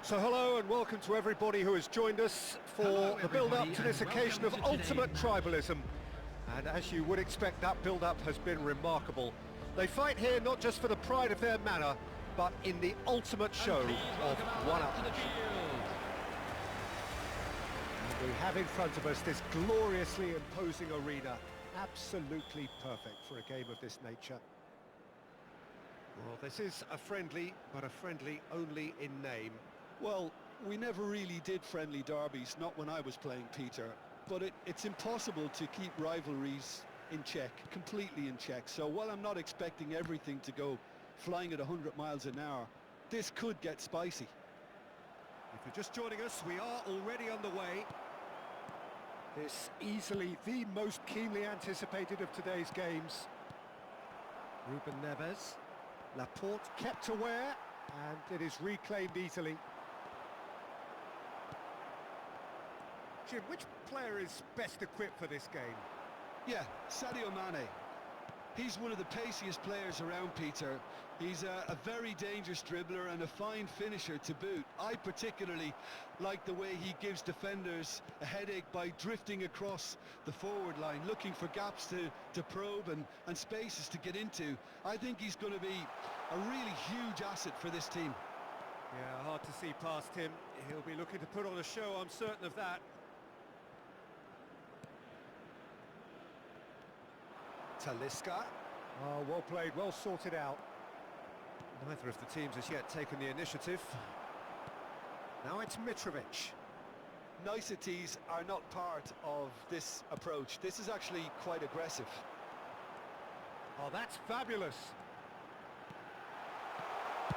So hello and welcome to everybody who has joined us for the build-up to this occasion of ultimate tribalism. And as you would expect, that build-up has been remarkable. They fight here not just for the pride of their manor, but in the ultimate show of one-up. We have in front of us this gloriously imposing arena, absolutely perfect for a game of this nature. Well, this is a friendly, but a friendly only in name. Well, we never really did friendly derbies, not when I was playing, Peter. But it's impossible to keep rivalries in check, completely in check. So while I'm not expecting everything to go flying at 100 miles an hour, this could get spicy. If you're just joining us, we are already underway. This easily the most keenly anticipated of today's games. Ruben Neves, Laporte kept aware, and it is reclaimed easily. Jim, which player is best equipped for this game? Yeah, Sadio Mane. He's one of the paciest players around, Peter. He's a very dangerous dribbler and a fine finisher to boot. I particularly like the way he gives defenders a headache by drifting across the forward line, looking for gaps to probe and spaces to get into. I think he's going to be a really huge asset for this team. Yeah, hard to see past him. He'll be looking to put on a show, I'm certain of that. Talisca. Oh, well played, well sorted out. Neither of the teams has yet taken the initiative. Now it's Mitrovic. Niceties are not part of this approach. This is actually quite aggressive. Oh, that's fabulous.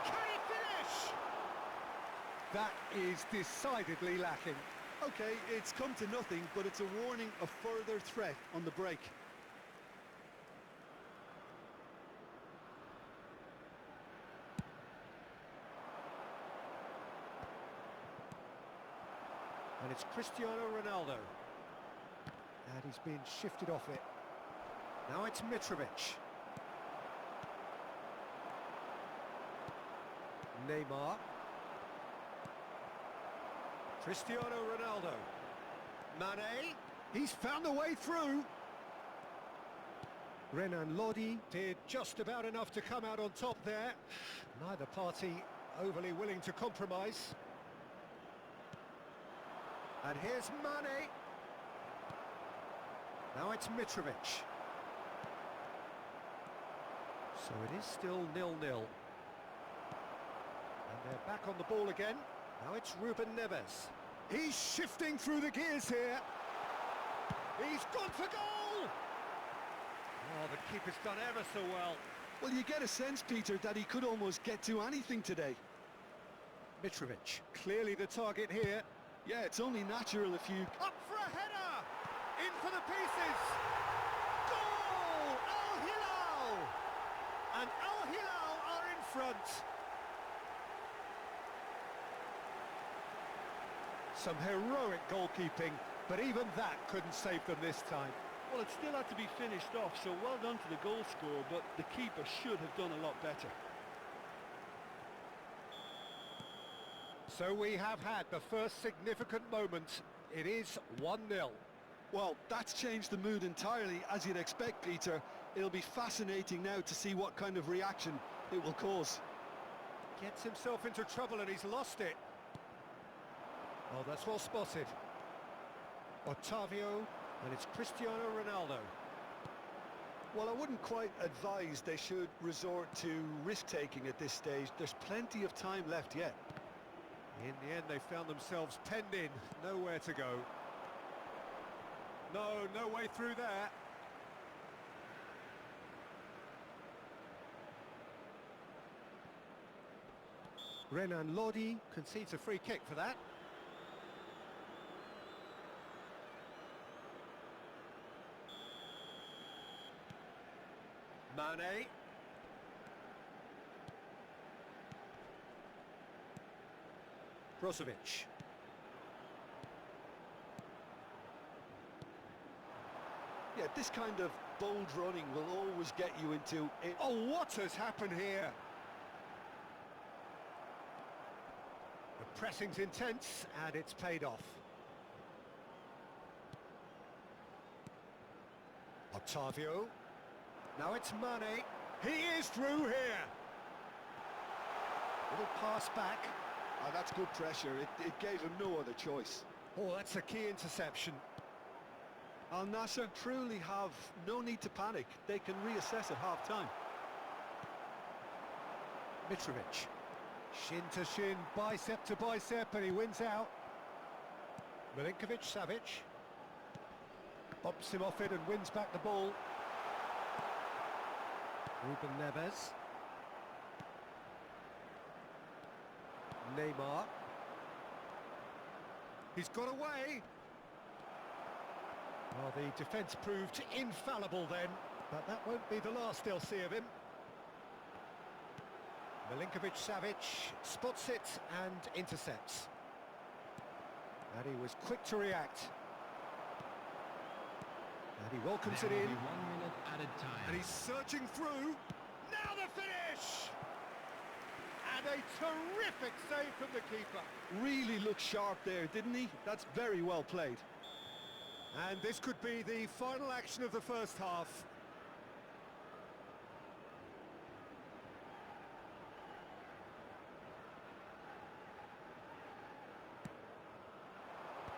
Can he finish? That is decidedly lacking. Okay, it's come to nothing, but it's a warning of further threat on the break. And it's Cristiano Ronaldo. And he's been shifted off it. Now it's Mitrovic. Neymar. Cristiano Ronaldo. Mane. He's found a way through. Renan Lodi did just about enough to come out on top there. Neither party overly willing to compromise. And here's Mane. Now it's Mitrovic. So it is still 0-0. And they're back on the ball again. Now it's Ruben Neves. He's shifting through the gears here. He's gone for goal! Oh, the keeper's done ever so well. Well, you get a sense, Peter, that he could almost get to anything today. Mitrovic, clearly the target here. Yeah, it's only natural if you... Up for a header! In for the pieces! Goal! HYLAL! And HYLAL are in front. Some heroic goalkeeping, but even that couldn't save them this time. Well, it still had to be finished off, so well done to the goal scorer, but the keeper should have done a lot better. So we have had the first significant moment. It is 1-0. Well, that's changed the mood entirely, as you'd expect, Peter. It'll be fascinating now to see what kind of reaction it will cause. Gets himself into trouble and he's lost it. Oh, that's well spotted. Otavio, and it's Cristiano Ronaldo. Well, I wouldn't quite advise they should resort to risk-taking at this stage. There's plenty of time left yet. In the end, they found themselves penned in, nowhere to go. No way through there. Renan Lodi concedes a free kick for that. Mane. Brozovic. Yeah, this kind of bold running will always get you into it. Oh, what has happened here? pressing's intense, and it's paid off. Otavio. Now it's Mane. He is through here. Little pass back. Oh, that's good pressure. It gave him no other choice. Oh, that's a key interception. Al Nassr truly have no need to panic. They can reassess at half-time. Mitrovic. Shin to shin, bicep to bicep, and he wins out. Milinkovic-Savic. Bumps him off it and wins back the ball. Ruben Neves. Neymar. He's got away. Well, the defence proved infallible then, but that won't be the last they'll see of him. Milinkovic-Savic spots it and intercepts. And he was quick to react. And he welcomes it in. 1 minute added time. And he's surging through. Now the finish! And a terrific save from the keeper. Really looked sharp there, didn't he? That's very well played. And this could be the final action of the first half.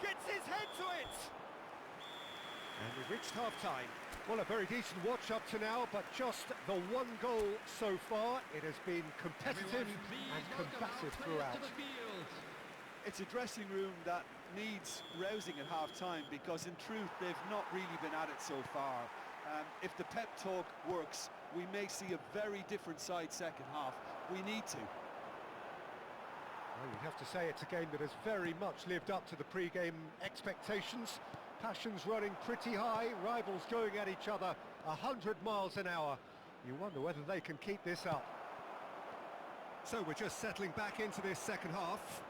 Gets his head to it! And we've reached half-time. Well, a very decent watch up to now, but just the one goal so far. It has been competitive and combative throughout. It's a dressing room that needs rousing at half-time because, in truth, they've not really been at it so far. If the pep talk works, we may see a very different side second half. We need to. Well, you'd have to say it's a game that has very much lived up to the pre-game expectations. Passions running pretty high, rivals going at each other 100 miles an hour. You wonder whether they can keep this up. So we're just settling back into this second half.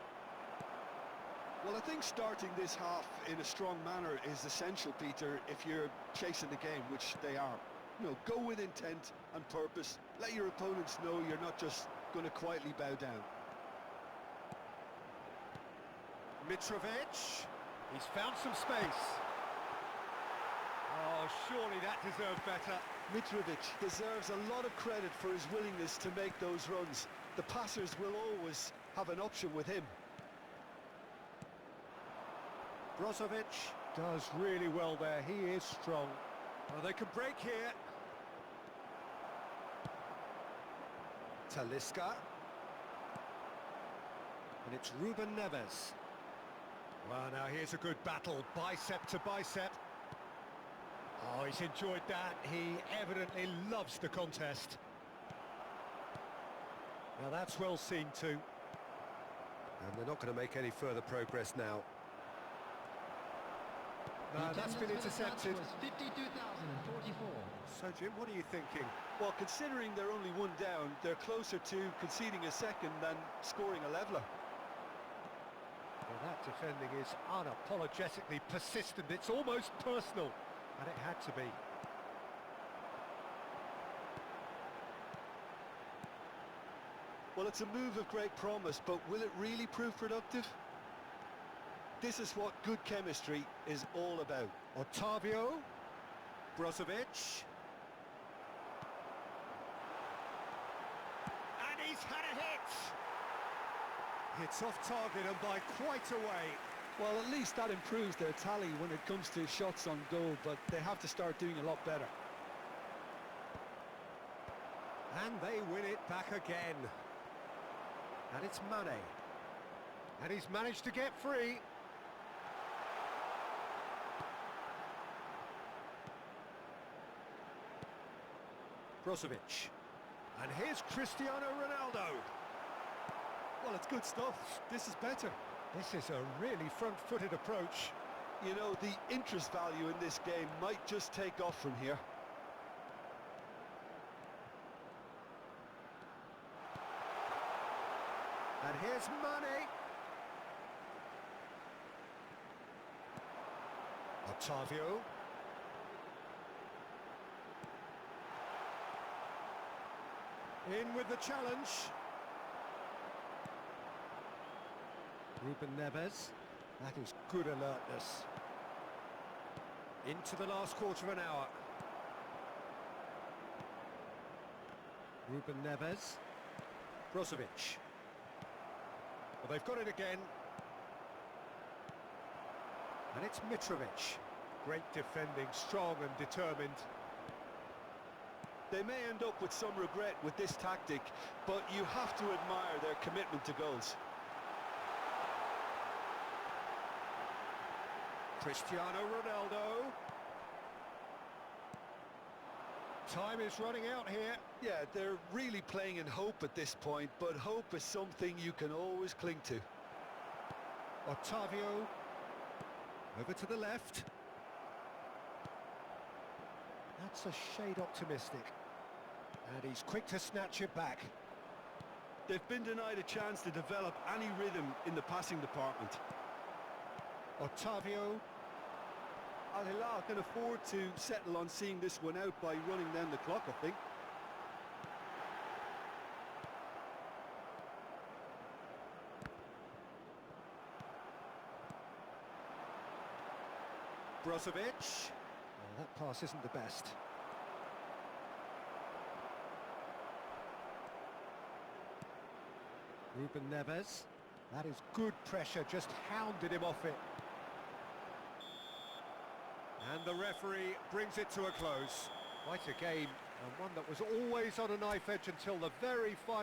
Well, I think starting this half in a strong manner is essential, Peter, if you're chasing the game, which they are. You know, go with intent and purpose. Let your opponents know you're not just going to quietly bow down. Mitrovic. He's found some space. Oh, surely that deserved better. Mitrovic deserves a lot of credit for his willingness to make those runs. The passers will always have an option with him. Brozovic does really well there. He is strong. Well, they can break here. Talisca. And it's Ruben Neves. Well, now here's a good battle, bicep to bicep. Oh, he's enjoyed that. He evidently loves the contest. Now that's well seen too. And they're not going to make any further progress now. No, that's been intercepted. 52,044. So, Jim, what are you thinking? Well, considering they're only one down, they're closer to conceding a second than scoring a leveller. Well, that defending is unapologetically persistent. It's almost personal, and it had to be. Well, it's a move of great promise, but will it really prove productive? This is what good chemistry is all about. Otavio. Brozovic. And he's had a hit! It's off target and by quite a way. Well, at least that improves their tally when it comes to shots on goal, but they have to start doing a lot better. And they win it back again. And it's Mane. And he's managed to get free. Brozovic. And here's Cristiano Ronaldo. Well, it's good stuff. This is better. This is a really front-footed approach. You know, the interest value in this game might just take off from here. And here's Mane. Otavio. In with the challenge. Ruben Neves. That is good alertness. Into the last quarter of an hour. Ruben Neves. Brozovic. Well, they've got it again. And it's Mitrovic. Great defending, strong and determined. They may end up with some regret with this tactic, but you have to admire their commitment to goals. Cristiano Ronaldo. Time is running out here. Yeah, they're really playing in hope at this point, but hope is something you can always cling to. Otavio. Over to the left. That's a shade optimistic. And he's quick to snatch it back. They've been denied a chance to develop any rhythm in the passing department. Otavio. Al-Hilal can afford to settle on seeing this one out by running down the clock, I think. Brozovic. Well, that pass isn't the best. Ruben Neves. That is good pressure, just hounded him off it. And the referee brings it to a close. Quite a game, and one that was always on a knife edge until the very final.